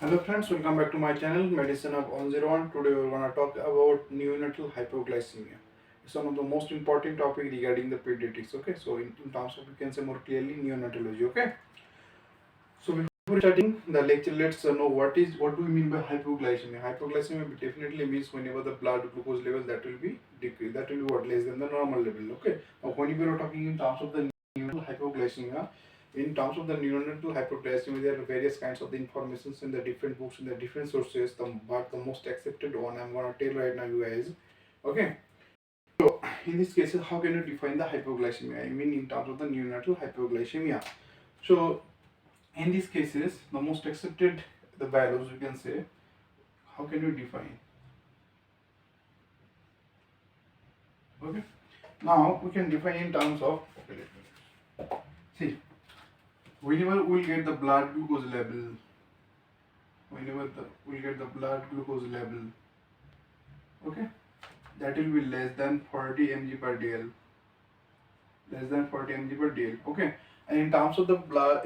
Hello friends, welcome back to my channel Medicine of 101. Today we're going to talk about neonatal hypoglycemia. It's one of the most important topic regarding the pediatrics. Okay, so in terms of, you can say more clearly, neonatology. Okay, so before starting the lecture, let's know what do we mean by hypoglycemia. Hypoglycemia definitely means whenever the blood glucose level that will be decreased, that will be what, less than the normal level. Okay, now whenever we're talking in terms of the neonatal hypoglycemia, in terms of the neonatal hypoglycemia, there are various kinds of the informations in the different books, in the different sources. But the most accepted one I'm gonna tell right now, you guys. Okay. So in this case, how can you define the hypoglycemia? I mean, in terms of the neonatal hypoglycemia. So in these cases, the most accepted the values, you can say. How can you define? Okay. Now we can define in terms of. Okay, see, whenever we get the blood glucose level, we'll get the blood glucose level, okay, that will be less than 40 mg per dl, less than 40 mg per dl. Okay, and in terms of the blood,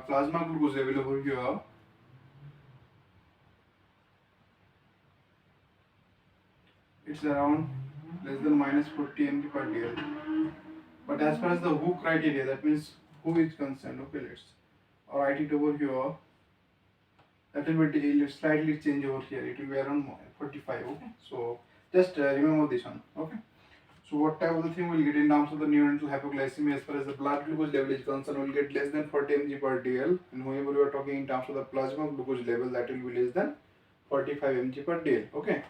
plasma glucose level over here, it's around less than minus 40 mg per dl. But as far as the WHO criteria, that means who is concerned, okay, let's write it over here. That will be slightly change over here. It will be around 45. Okay, so just remember this one. Okay. So what type of the thing we'll get in terms of the neonatal hypoglycemia, as far as the blood glucose level is concerned, we'll get less than 40 mg per dl, and whenever we are talking in terms of the plasma glucose level, that will be less than 45 mg per dl. Okay.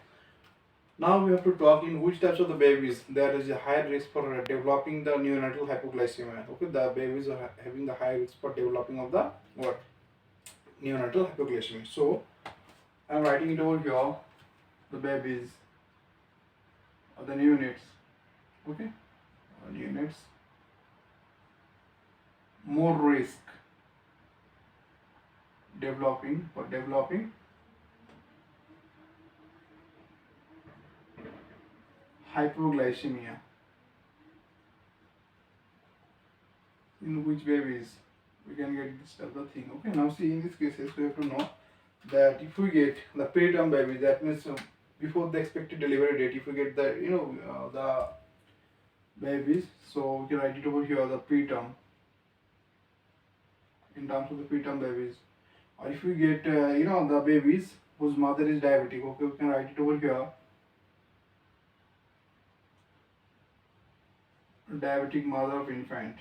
Now we have to talk in which types of the babies there is a higher risk for developing the neonatal hypoglycemia. Okay, the babies are having the high risk for developing of the what, neonatal hypoglycemia. So I'm writing it over here. The babies or the neonates. Okay, neonates more risk developing hypoglycemia. In which babies we can get this type of thing. Okay, now see, in these cases we have to know that if we get the preterm baby, that means before the expected delivery date, if we get the the babies, so we can write it over here, the preterm, in terms of the preterm babies. Or if we get the babies whose mother is diabetic, okay, we can write it over here, diabetic mother of infant.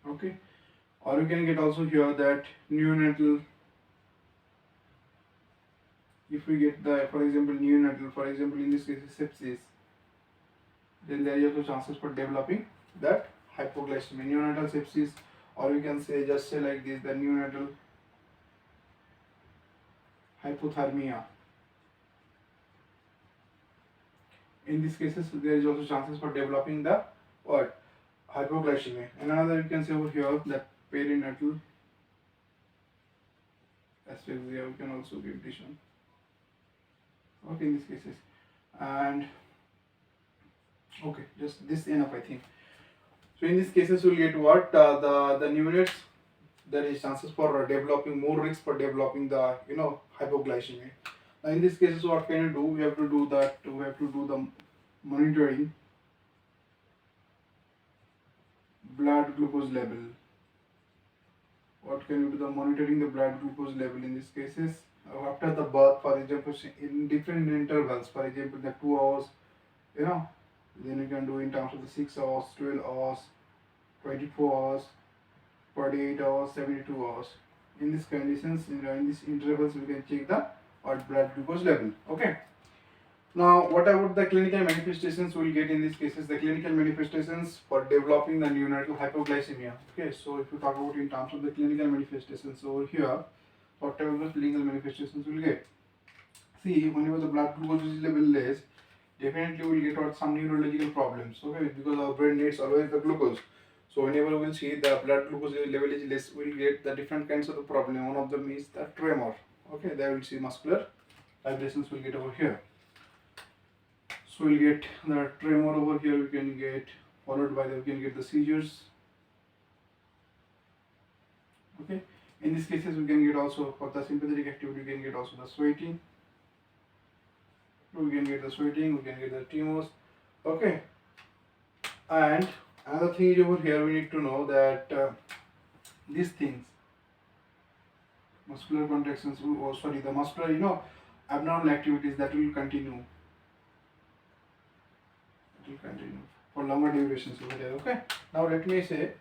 Okay, or you can get also here that neonatal. If we get the, for example, neonatal, for example, in this case sepsis, then there is also chances for developing that hypoglycemia, neonatal sepsis, or you can say, just say like this, the neonatal hypothermia. In these cases, there is also chances for developing the what, hypoglycemia. And another, you can say over here, that perinatal asphyxia, we can also give this one. Okay, in these cases, and okay, just this enough, I think. So in these cases, we'll get what, the neonates, there is chances for developing more risk for developing the hypoglycemia. Now in these cases, what can you do? We have to do that. We have to do the monitoring blood glucose level. What can you do? The monitoring the blood glucose level in these cases after the birth, for example, in different intervals. For example, the 2 hours, then you can do in terms of the 6 hours, 12 hours, 24 hours, 48 hours, 72 hours. In these conditions, in these intervals, we can check the blood glucose level. Okay. Now, what about the clinical manifestations we'll get in these cases? The clinical manifestations for developing the neonatal hypoglycemia. Okay, so if you talk about in terms of the clinical manifestations over here, what type of the clinical manifestations we'll get? See, whenever the blood glucose level is less, definitely we'll get what, some neurological problems. Okay, because our brain needs always the glucose. So whenever we'll see the blood glucose level is less, we'll get the different kinds of the problem. One of them is the tremor. Okay, there we'll see muscular vibrations will get over here. So we'll get the tremor over here, we can get, followed by we can get the seizures. Okay, in these cases we can get also for the sympathetic activity, we can get also the sweating, we can get the tremors. Okay, and another thing is over here we need to know that these things, muscular contractions, oh sorry, the muscular, abnormal activities, that will continue. It will continue for longer durations over here. Okay, now let me say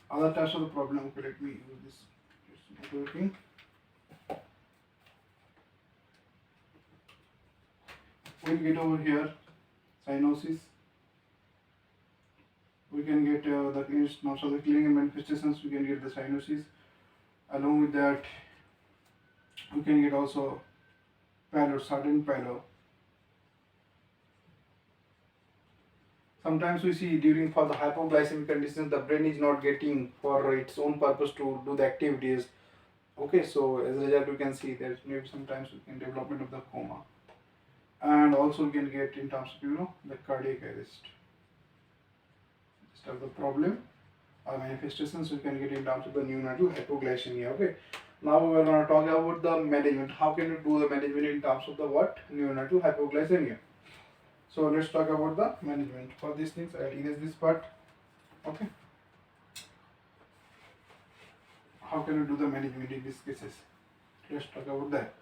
other types of the problem. Okay, let me use this. It's not working. We'll get over here cyanosis. We can get the terms of the clinical manifestations. We can get the cyanosis. Along with that, we can get also pallor, sudden pallor. Sometimes we see during for the hypoglycemic conditions, the brain is not getting for its own purpose to do the activities. Okay, so as a result, we can see that maybe sometimes we can development of the coma, and also we can get in terms of the cardiac arrest. Just have the problem or manifestations we can get in terms of the neonatal hypoglycemia. Okay, now we are going to talk about the management. How can you do the management in terms of the what? Neonatal hypoglycemia. So let's talk about the management. For these things, I'll erase this part. Okay. How can you do the management in these cases? Let's talk about that.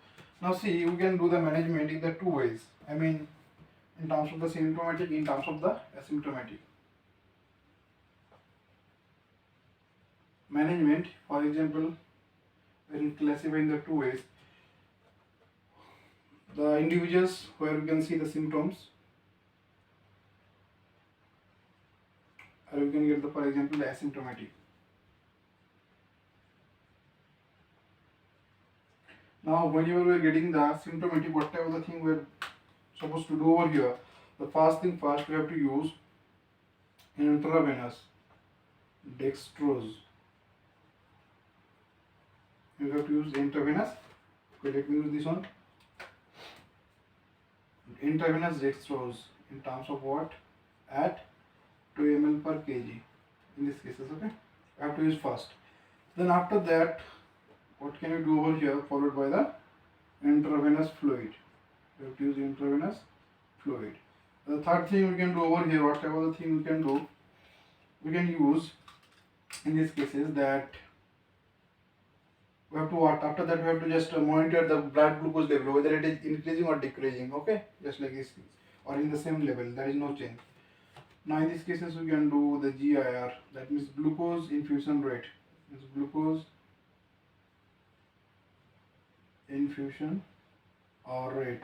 Now see, we can do the management in the two ways. I mean, in terms of the symptomatic, in terms of the asymptomatic. Management, for example, when classifying the two ways, the individuals where we can see the symptoms, or we can get the, for example, the asymptomatic. Now, whenever we are getting the symptomatic, whatever the thing we are supposed to do over here, the first thing first we have to use intravenous dextrose. You have to use intravenous. Okay, let me use this one. Intravenous dextrose in terms of what? At 2 ml per kg. In these cases, okay. I have to use first. Then after that, what can you do over here? Followed by the intravenous fluid. You have to use intravenous fluid. The third thing we can do over here, whatever the thing we can do, we can use in these cases that we have to what? After that we have to just monitor the blood glucose level, whether it is increasing or decreasing, okay? Just like this, or in the same level, there is no change. Now in these cases we can do the GIR, that means glucose infusion rate. It's glucose infusion or rate.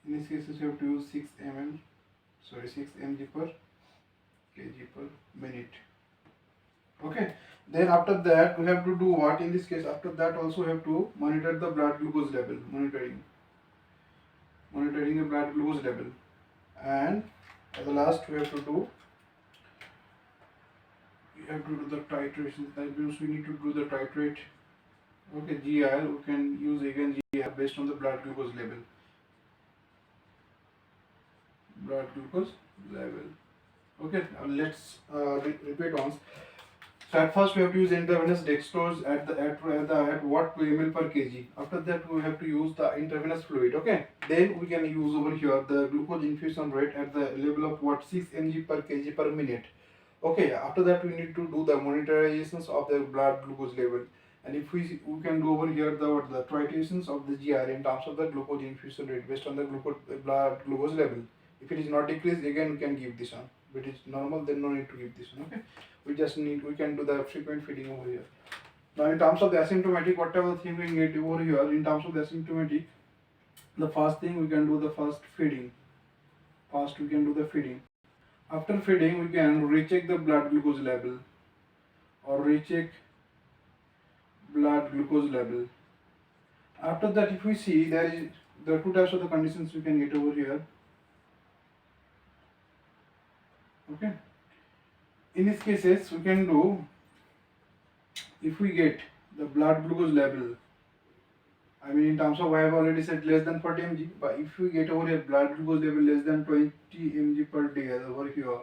In these cases you have to use 6 mg per kg per minute. Okay, then after that we have to do what? In this case, after that also we have to monitor the blood glucose level, monitoring the blood glucose level, and at the last we have to do the titration. That means we need to do the titrate. Okay, GIR, we can use again GIR based on the blood glucose level. Okay, let's repeat once. So at first we have to use intravenous dextrose at what 2 ml per kg. After that we have to use the intravenous fluid. Okay. Then we can use over here the glucose infusion rate at the level of what 6 mg per kg per minute. Okay. After that we need to do the monitorizations of the blood glucose level, and if we can do over here the titrations of the GR in terms of the glucose infusion rate based on the blood glucose level. If it is not decreased, again we can give this one. If it is normal, then no need to give this one. Okay. We can do the frequent feeding over here. Now in terms of the asymptomatic, whatever thing we get over here, in terms of the asymptomatic, the first thing we can do the first feeding. First we can do the feeding. After feeding, we can recheck the blood glucose level or recheck blood glucose level. After that, if we see there are two types of the conditions we can get over here. Okay. In these cases, we can do, if we get the blood glucose level I mean, in terms of, I have already said less than 40 mg, but if we get over here blood glucose level less than 20 mg per day over here,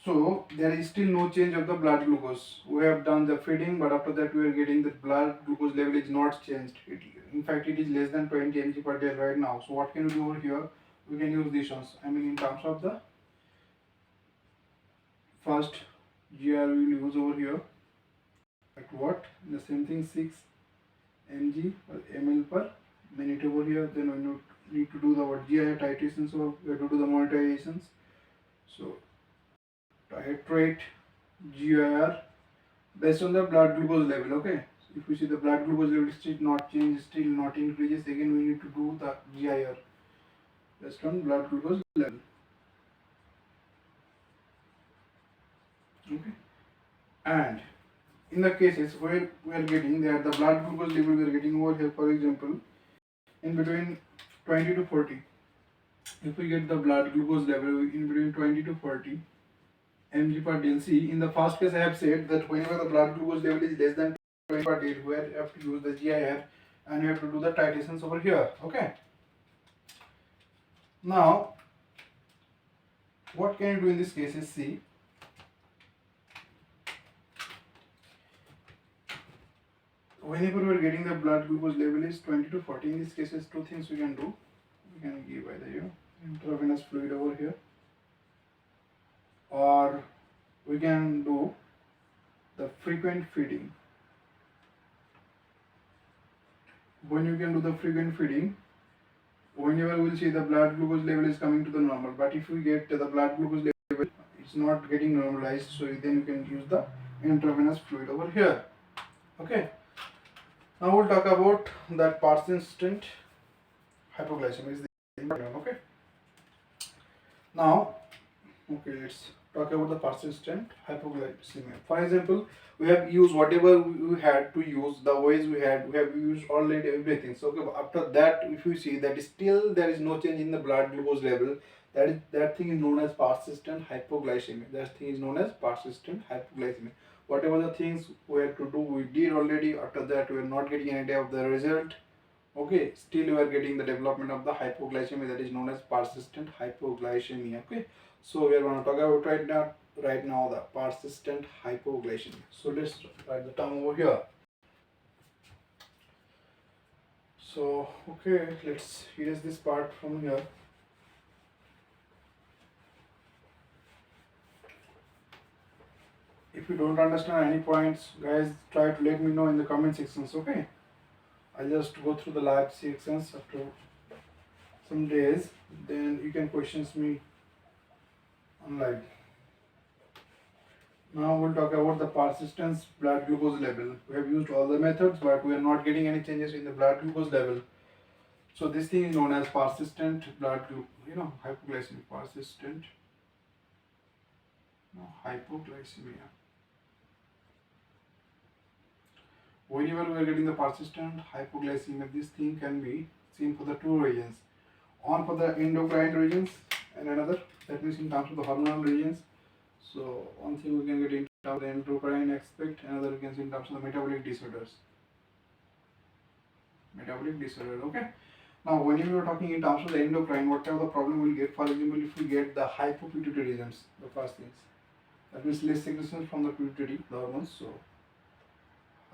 so there is still no change of the blood glucose. We have done the feeding, but after that we are getting the blood glucose level is not changed. In fact, it is less than 20 mg per day right now. So what can we do over here? We can use these ones. I mean, in terms of the first GR we will use over here at what? The same thing, 6 mg or ml per minute over here. Then we need to do the what GI titration. So we have to do the monetizations. So titrate GIR based on the blood glucose level. Okay, so if we see the blood glucose level still not change, still not increases, again we need to do the GIR based on blood glucose level. Okay, and in the cases where we are getting that the blood glucose level we are getting over here, for example, in between 20 to 40, if we get the blood glucose level in between 20 to 40 mg per dl. In the first case I have said that whenever the blood glucose level is less than 20 per dl, we have to use the GIR and you have to do the titrations over here. Okay, now what can you do in this case is, see, whenever we are getting the blood glucose level is 20 to 40, in this case is two things we can do. We can give either intravenous fluid over here, or we can do the frequent feeding. When you can do the frequent feeding, whenever we will see the blood glucose level is coming to the normal, but if we get the blood glucose level it's not getting normalized, so then you can use the intravenous fluid over here. Okay, now we'll talk about that persistent hypoglycemia is the important. Okay, now let's talk about the persistent hypoglycemia. For example, we have used whatever we had to use, the ways we have used already everything. So okay, after that, if you see that still there is no change in the blood glucose level, that thing is known as persistent hypoglycemia. That thing is known as persistent hypoglycemia. Whatever the things we had to do, we did already. After that, we are not getting any of the result. Okay, still we are getting the development of the hypoglycemia, that is known as persistent hypoglycemia. Okay, so we are going to talk about right now the persistent hypoglycemia. So let's write the term over here. So okay, let's erase this part from here. If you don't understand any points, guys, try to let me know in the comment sections. Okay, I'll just go through the live sections after some days, then you can questions me on live. Now we'll talk about the persistence blood glucose level. We have used all the methods, but we are not getting any changes in the blood glucose level. So this thing is known as persistent blood hypoglycemia. Persistent hypoglycemia. Whenever we are getting the persistent hypoglycemia, this thing can be seen for the two regions. One for the endocrine regions and another, that means in terms of the hormonal regions. So one thing we can get in terms of the endocrine aspect, another we can see in terms of the metabolic disorders. Metabolic disorder, okay. Now when you are talking in terms of the endocrine, what type of the problem we'll get? For example, if we get the hypopituitary regions, the first things, that means less secretion from the pituitary, the hormones. So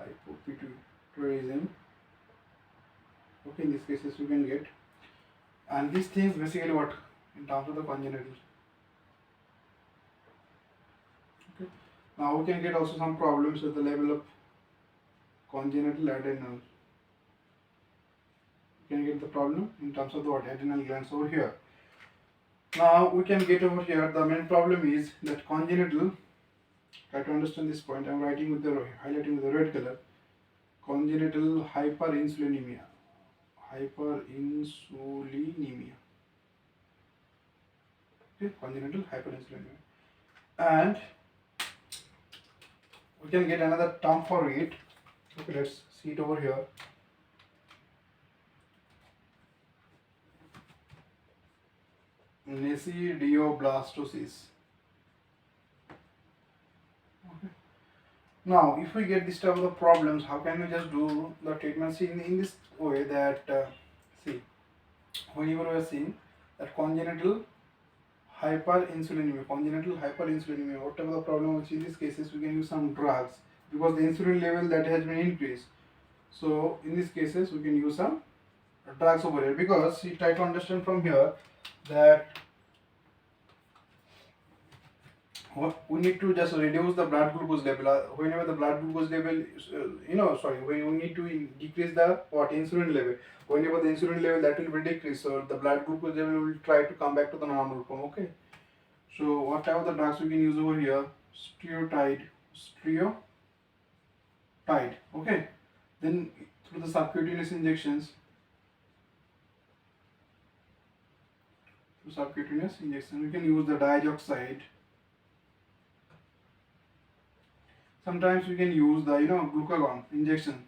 hypopituitarism. Okay, in these cases we can get, and these things basically what in terms of the congenital. Okay, now we can get also some problems at the level of congenital adrenal. We can get the problem in terms of the what adrenal glands over here. Now we can get over here, the main problem is that congenital. Try to understand this point. I am writing with the highlighting with the red color. Congenital hyperinsulinemia. Hyperinsulinemia. Okay, congenital hyperinsulinemia. And we can get another term for it. Okay, let's see it over here. Acidoblastosis. Okay. Now, if we get this type of the problems, how can we just do the treatment? See, in this way that, see, whenever we are seeing that congenital hyperinsulinemia, whatever the problem, which in these cases we can use some drugs because the insulin level that has been increased. So, in these cases, we can use some drugs over here because you try to understand from here that we need to just reduce the blood glucose level. Whenever the blood glucose level, when we need to decrease the insulin level. Whenever the insulin level that will be decreased, so the blood glucose level will try to come back to the normal form. Okay. So whatever the drugs we can use over here, stereotide. Okay. Then through the subcutaneous injections, we can use the dioxide. Sometimes we can use the glucagon injections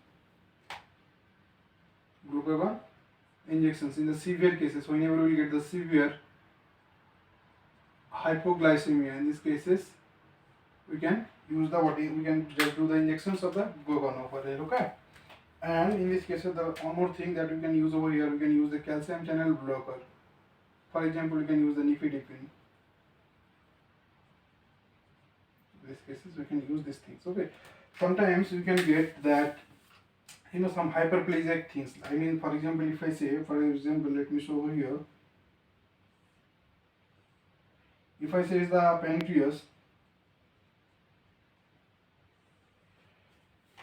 in the severe cases. Whenever we get the severe hypoglycemia, in these cases we can use we can just do the injections of the glucagon over there. Okay. And in this case, the one more thing that we can use over here, we can use the calcium channel blocker. For example, we can use the nifedipine. In these cases, we can use these things. Okay. Sometimes we can get that some hyperplasic things. I mean, for example, if I say, let me show over here. If I say is the pancreas,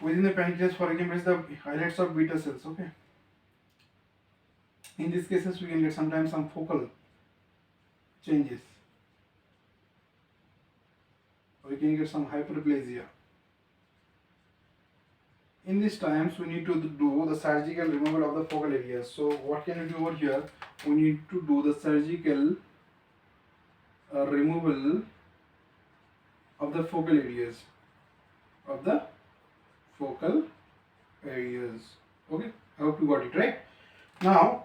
within the pancreas, for example, is the islets of beta cells. Okay. In these cases, we can get sometimes some focal changes. We can get some hyperplasia. In these times, we need to do the surgical removal of the focal areas. So, what can we do over here? We need to do the surgical removal of the focal areas. Okay, I hope you got it right. Now,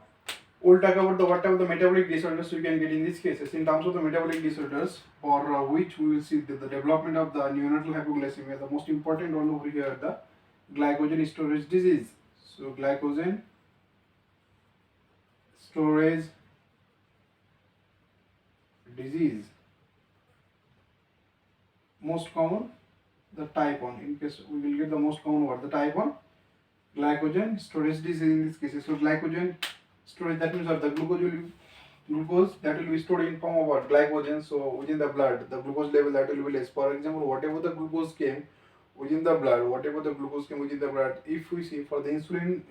we'll talk about whatever the metabolic disorders we can get in these cases. In terms of the metabolic disorders, for which we will see the development of the neonatal hypoglycemia. The most important one over here, the glycogen storage disease. So, glycogen storage disease. Most common, the type 1. In case we will get the most common word, the type 1 glycogen storage disease in this case. So, glycogen storage, that means the glucose that will be stored in form of what? Glycogen. So within the blood, the glucose level that will be less. For example, whatever the glucose came within the blood, if we see for the insulin,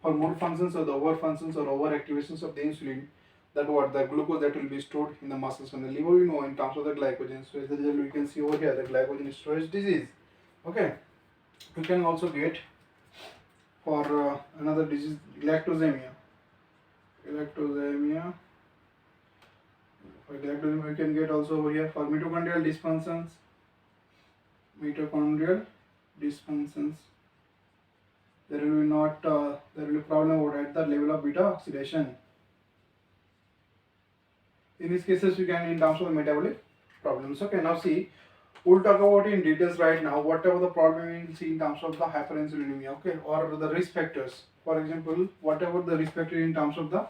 for more functions or the over functions or over activations of the insulin, that what the glucose that will be stored in the muscles and the liver, in terms of the glycogen. So as a result, we can see over here the glycogen storage disease. Okay, we can also get for another disease, galactosemia. For galactosemia, we can get also over here for mitochondrial dysfunctions. There will be problem at the level of beta oxidation. In these cases, we can in terms of the metabolic problems. Okay, now see, we'll talk about in details right now. Whatever the problem we will see in terms of the hyperinsulinemia, okay, or the risk factors. For example, whatever the risk factor in terms of the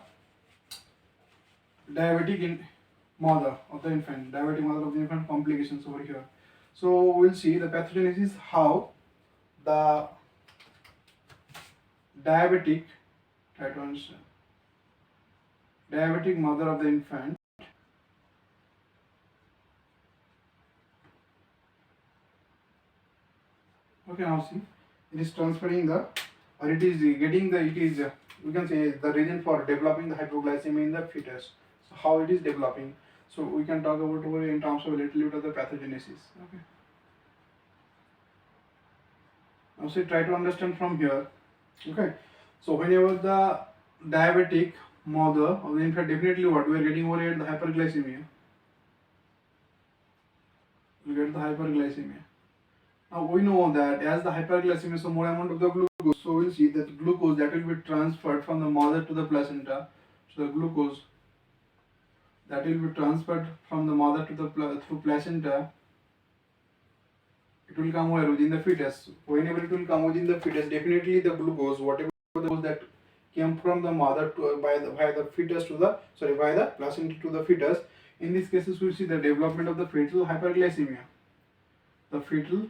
diabetic mother of the infant complications over here. So we'll see the pathogenesis, how the diabetic mother of the infant now see, it is transferring we can say the reason for developing the hypoglycemia in the fetus. So how it is developing. So we can talk about over in terms of a little bit of the pathogenesis. Okay. Now see, try to understand from here. Okay. So whenever the diabetic mother of the infant, definitely what we are getting over here, the hyperglycemia. We get the hyperglycemia. Now we know that as the hyperglycemia, so more amount of the glucose. So we'll see that glucose that will be transferred from the mother to the placenta. So the glucose that will be transferred from the mother to the through placenta It will come where? Within the fetus. Whenever it will come within the fetus, definitely the glucose, whatever the glucose that came from the mother to by the fetus to the by the placenta to the fetus. In these cases, we see the development of the fetal hyperglycemia. The fetal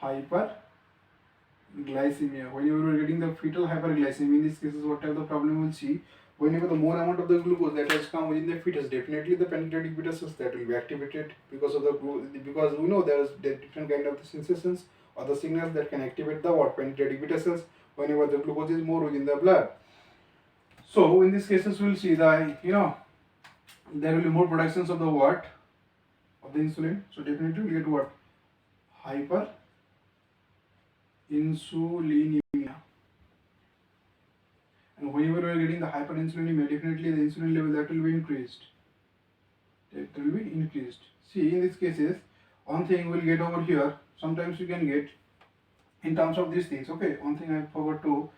hyperglycemia. Whenever we are getting the fetal hyperglycemia, in these cases, what type of the problem we'll see? Whenever the more amount of the glucose that has come within the fetus, definitely the pancreatic beta cells that will be activated because of the because we know there is different kind of the sensations or the signals that can activate the what pancreatic beta cells whenever the glucose is more within the blood. So in these cases, we'll see the there will be more productions of the what of the insulin. So definitely we get what hyperinsulinemia. And whenever we are getting the hyperinsulinemia, definitely the insulin level that will be increased. That will be increased. See, in these cases, one thing we'll get over here. Sometimes you can get in terms of these things. Okay, one thing I forgot to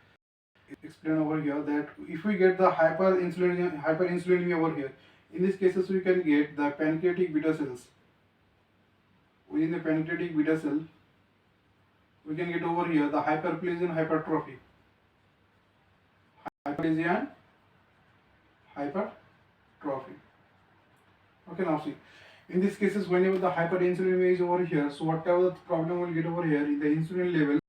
explain over here, that if we get the hyperinsulinemia over here, in these cases we can get the pancreatic beta cells. Within the pancreatic beta cell, we can get over here the hyperplasia and hypertrophy. Hyperplasia and hypertrophy. Okay, now see, in these cases, whenever the hyperinsulinemia is over here, so whatever the problem will get over here, the insulin level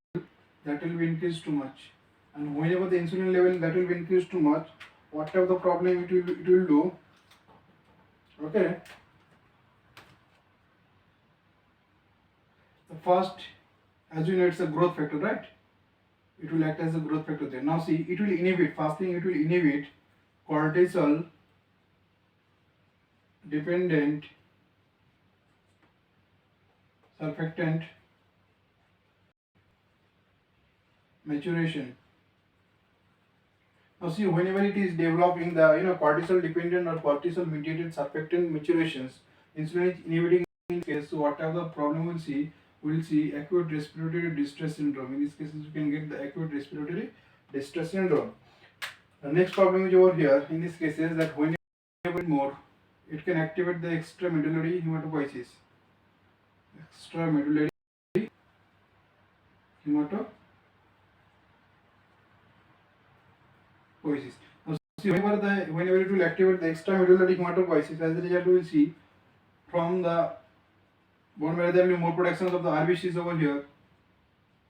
that will be increased too much. And whenever the insulin level that will be increased too much, whatever the problem it will do. Okay. The first, as you know, it's a growth factor, right? It will act as a growth factor there. Now see, it will inhibit, first thing it will inhibit cortisol dependent surfactant maturation. Now see, whenever it is developing the cortisol dependent or cortisol mediated surfactant maturations, insulin is inhibiting in case. So whatever the problem we'll see acute respiratory distress syndrome. In these cases, you can get the acute respiratory distress syndrome. The next problem is over here. In this case, is that whenever more, it can activate the extramedullary hematopoiesis. Extramedullary hematopoiesis. Now, see, whenever it will activate the extramedullary hematopoiesis, as a result, we will see from the bone marrow there will be more productions of the RBCs over here,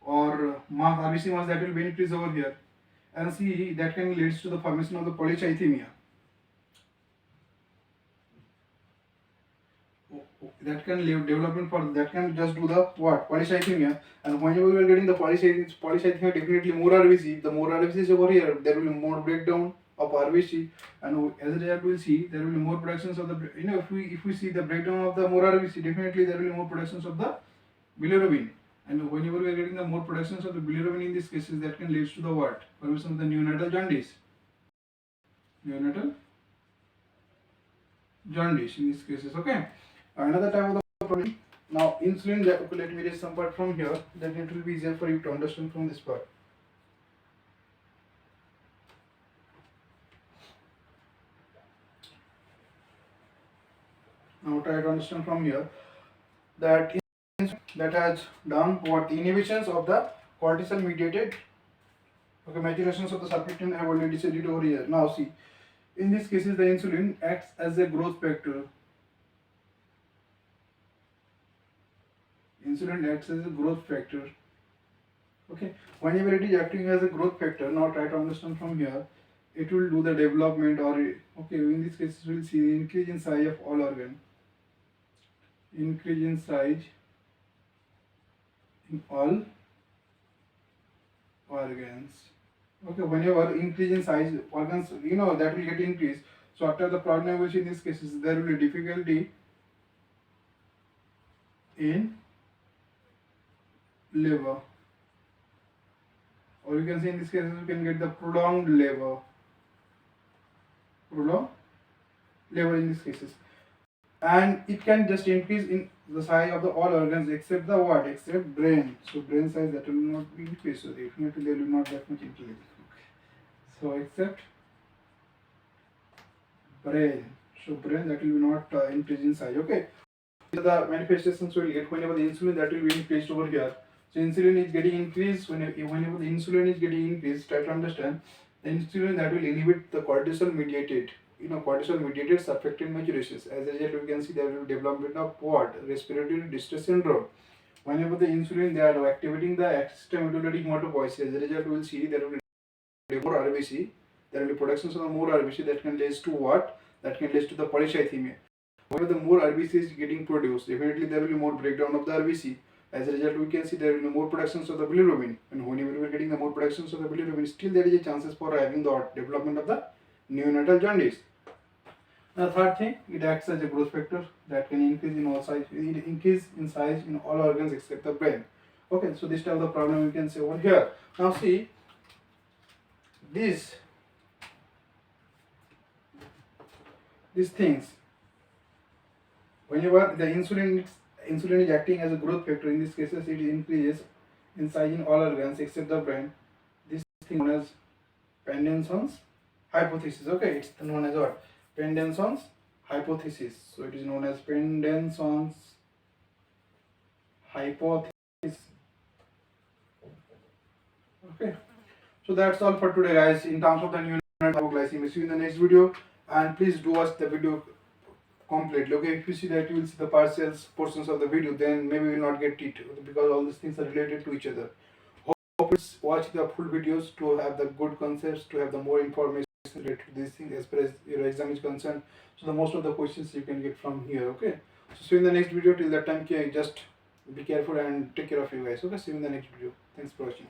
or RBC mass that will be increased over here, and see that can leads to the formation of the polycythemia. That can lead development for that can just do the what polycythemia. And whenever we are getting the polycythemia, definitely more RBC. The more RBC is over here, there will be more breakdown of RBC, and as a result, we will see there will be more productions of the if we see the breakdown of the more RBC, definitely there will be more productions of the bilirubin. And whenever we are getting the more productions of the bilirubin in these cases, that can lead to the what formation of the neonatal jaundice. Neonatal jaundice in these cases. Okay. Another type of the problem. Now, insulin, let me erase some part from here, then it will be easier for you to understand from this part. Now, try to understand from here that that has done what inhibitions of the cortisol mediated maturations of the surfactant. I have already said it over here. Now, see, in these cases, the insulin acts as a growth factor. Insulin acts as a growth factor. Okay, whenever it is acting as a growth factor, now try to understand from here, it will do the development or okay, in this case we will see the increase in size of all organ. Increase in size in all organs. Okay, whenever increase in size organs, that will get increased. So after the problem which in this case there will be difficulty in labor, or you can say in this case you can get the prolonged labor in these cases, and it can just increase in the size of the all organs except the what, except brain. So brain size that will not be increased, so definitely there will not that much intelligence. Okay. So except brain, so brain that will be not increase in size. Okay. the manifestations will get whenever the insulin that will be increased over here. So insulin is getting increased. Whenever the insulin is getting increased, try to understand the insulin that will inhibit the cortisol mediated, cortisol mediated surfactant maturations. As a result, we can see there will be development of what? Respiratory distress syndrome. Whenever the insulin they are activating the extramedullary hematopoiesis, as a result, we will see there will be more RBC. There will be productions of more RBC that can lead to what? That can lead to the polycythemia. Whenever the more RBC is getting produced, definitely there will be more breakdown of the RBC. As a result, we can see there will be more productions of the bilirubin. And whenever we are getting the more productions of the bilirubin, still there is a chances for having the development of the neonatal jaundice. The third thing, it acts as a growth factor that can increase in all size. It increase in size in all organs except the brain. Okay, so this type of the problem we can say over here. Now see these things. Whenever the insulin is acting as a growth factor, in these cases it increases in size in all organs except the brain. This thing known as Pendenson's hypothesis. Okay, it's known as what? Pendenson's hypothesis. So it is known as Pendenson's hypothesis. Okay, so that's all for today, guys. In terms of the neonatal hypoglycemia, see you in the next video, and please do watch the video completely. Okay, if you see that you will see the partial portions of the video, then maybe you will not get it because all these things are related to each other. Hope it's watch the full videos to have the good concepts, to have the more information related to these things as far as your exam is concerned. So the most of the questions you can get from here. Okay, so see you in the next video. Till that time, just be careful and take care of you guys. Okay, see you in the next video. Thanks for watching.